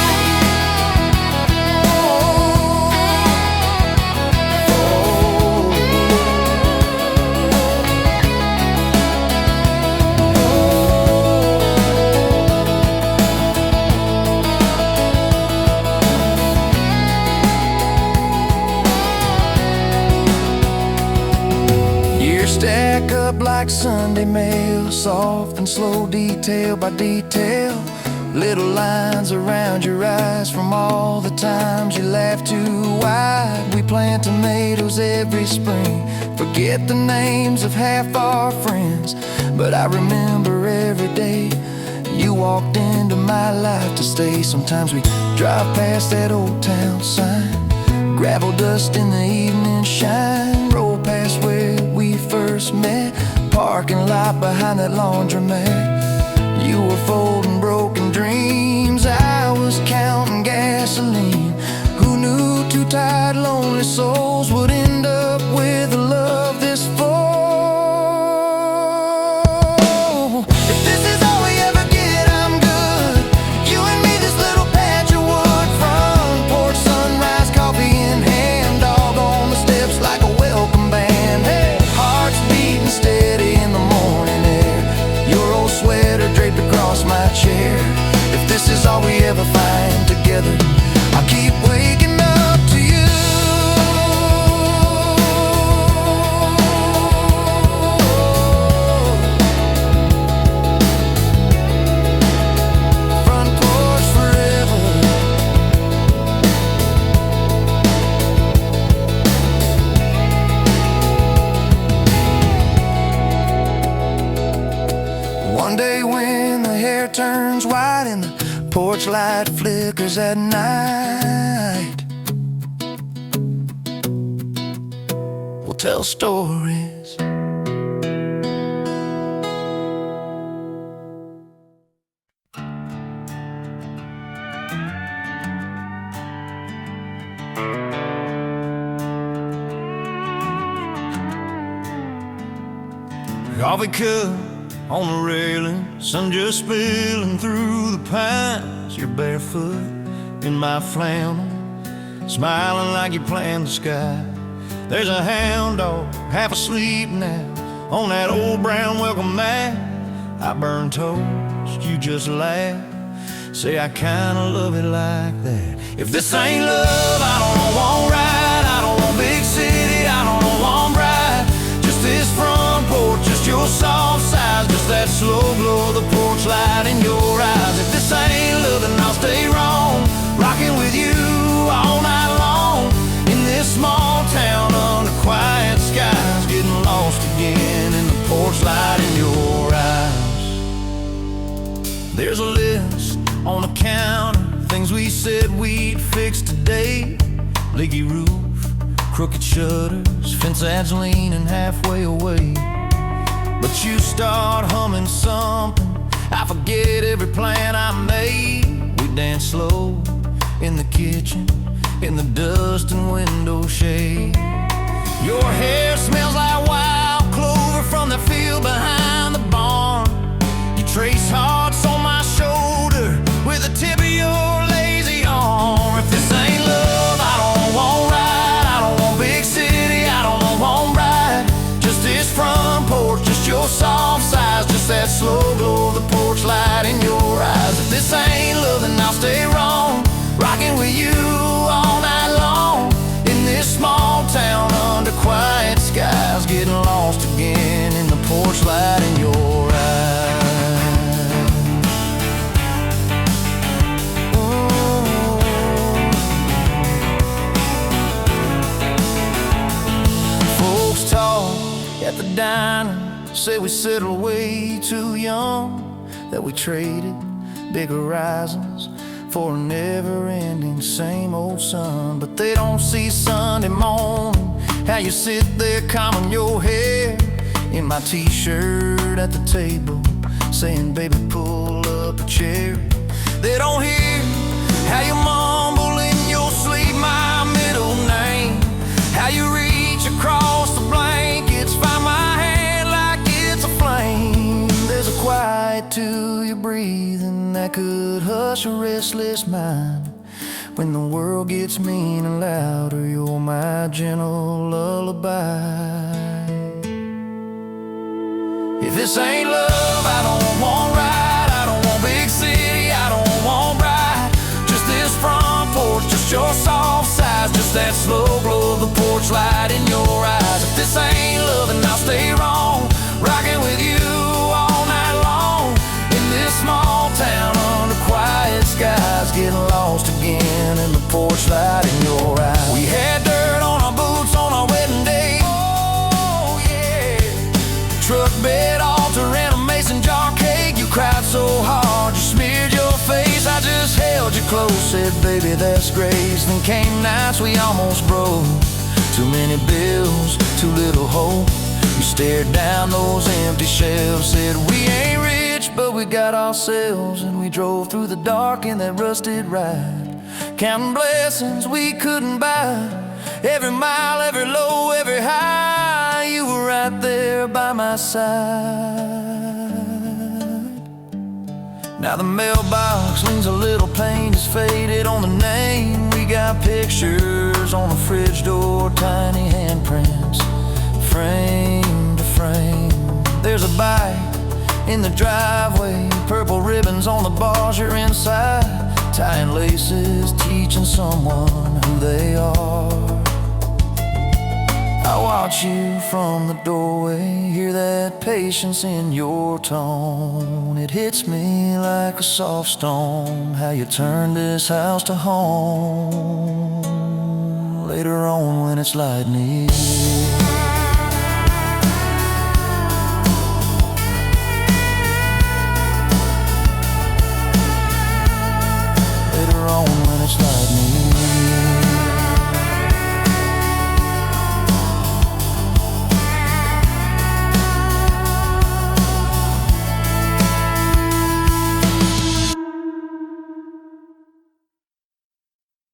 Stack up like Sunday mail, soft and slow, detail by detail. Little lines around your eyes from all the times you laughed too wide. We plant tomatoes every spring, forget the names of half our friends, but I remember every day you walked into my life to stay. Sometimes we drive past that old town sign, gravel dust in the evening shine, roll past where we first met, parking lot behind that laundromat. You were folding broken dreams, I was counting gasoline. Who knew two tired lonely souls would end up with a love this full? If this is all we ever get, I'm good. You and me, this little patch of wood. Front porch sunrise, coffee in hand, dog on the steps like a welcome band. Hey, hearts beating steady in the porch light flickers at night. We'll tell stories. Coffee cup on the railing, sun just spilling through the pines. You're barefoot in my flannel, smiling like you planned the sky. There's a hound dog half asleep now on that old brown welcome mat. I burn toast, you just laugh, say I kinda love it like that. If this ain't love, I don't want right, I don't want big city, I don't want bright. Just this front porch, just your soft size, just that slow glow of the porch light in your eyes. If this ain't love, then I'll stay wrong, rocking with you all night long in this small town under quiet skies, getting lost again in the porch light in your eyes. There's a list on the counter, things we said we'd fix today. Leaky roof, crooked shutters, fence that's leaning halfway away. But you start humming something, I forget every plan I made. We dance slow in the kitchen, in the dust and window shade. Your hair smells like wild clover from the field behind the barn. You trace hearts on my shoulder with the tip of your lazy arm. If this ain't love, I don't want right, I don't want big city, I don't want bright. Just this front porch, just your soft size, just that slow glow of the porch light in your eyes. If this ain't love, then I'll stay wrong, rocking with you all night long in this small town under quiet skies, getting lost again in the porch light in your eyes. Folks talk at the diner, say we settled way too young, that we traded big horizons for a never-ending same old sun. But they don't see Sunday morning, how you sit there combing your hair in my t-shirt at the table, saying, baby, pull up a chair. They don't hear how you mumble in your sleep my middle name, how you reach across the blankets, find my hand like it's a flame. There's a quiet to your breathing that could hush a restless mind. When the world gets mean and louder, you're my gentle lullaby. If this ain't love, I don't want right, I don't want big city, I don't want bright. Just this front porch, just your soft size, just that slow glow of the porch light in your eyes. If this ain't love, then I'll stay wrong, rocking with you all night long in this small town under quiet skies, getting lost again in the porch light in your eyes. We had dirt on our boots on our wedding day, oh yeah, truck bed altar and a mason jar cake. You cried so hard you smeared your face, I just held you close, said baby that's grace. Then came nights we almost broke, too many bills, too little hope. You stared down those empty shelves, said we ain't rich but we got ourselves. And we drove through the dark in that rusted ride, counting blessings we couldn't buy. Every mile, every low, every high, you were right there by my side. Now the mailbox leans a little, paint is faded on the name. We got pictures on the fridge door, tiny handprints, frame to frame. There's a bike in the driveway, purple ribbons on the bars, you're inside, tying laces, teaching someone who they are. I watch you from the doorway, hear that patience in your tone. It hits me like a soft stone, how you turned this house to home. Later on when it's lightning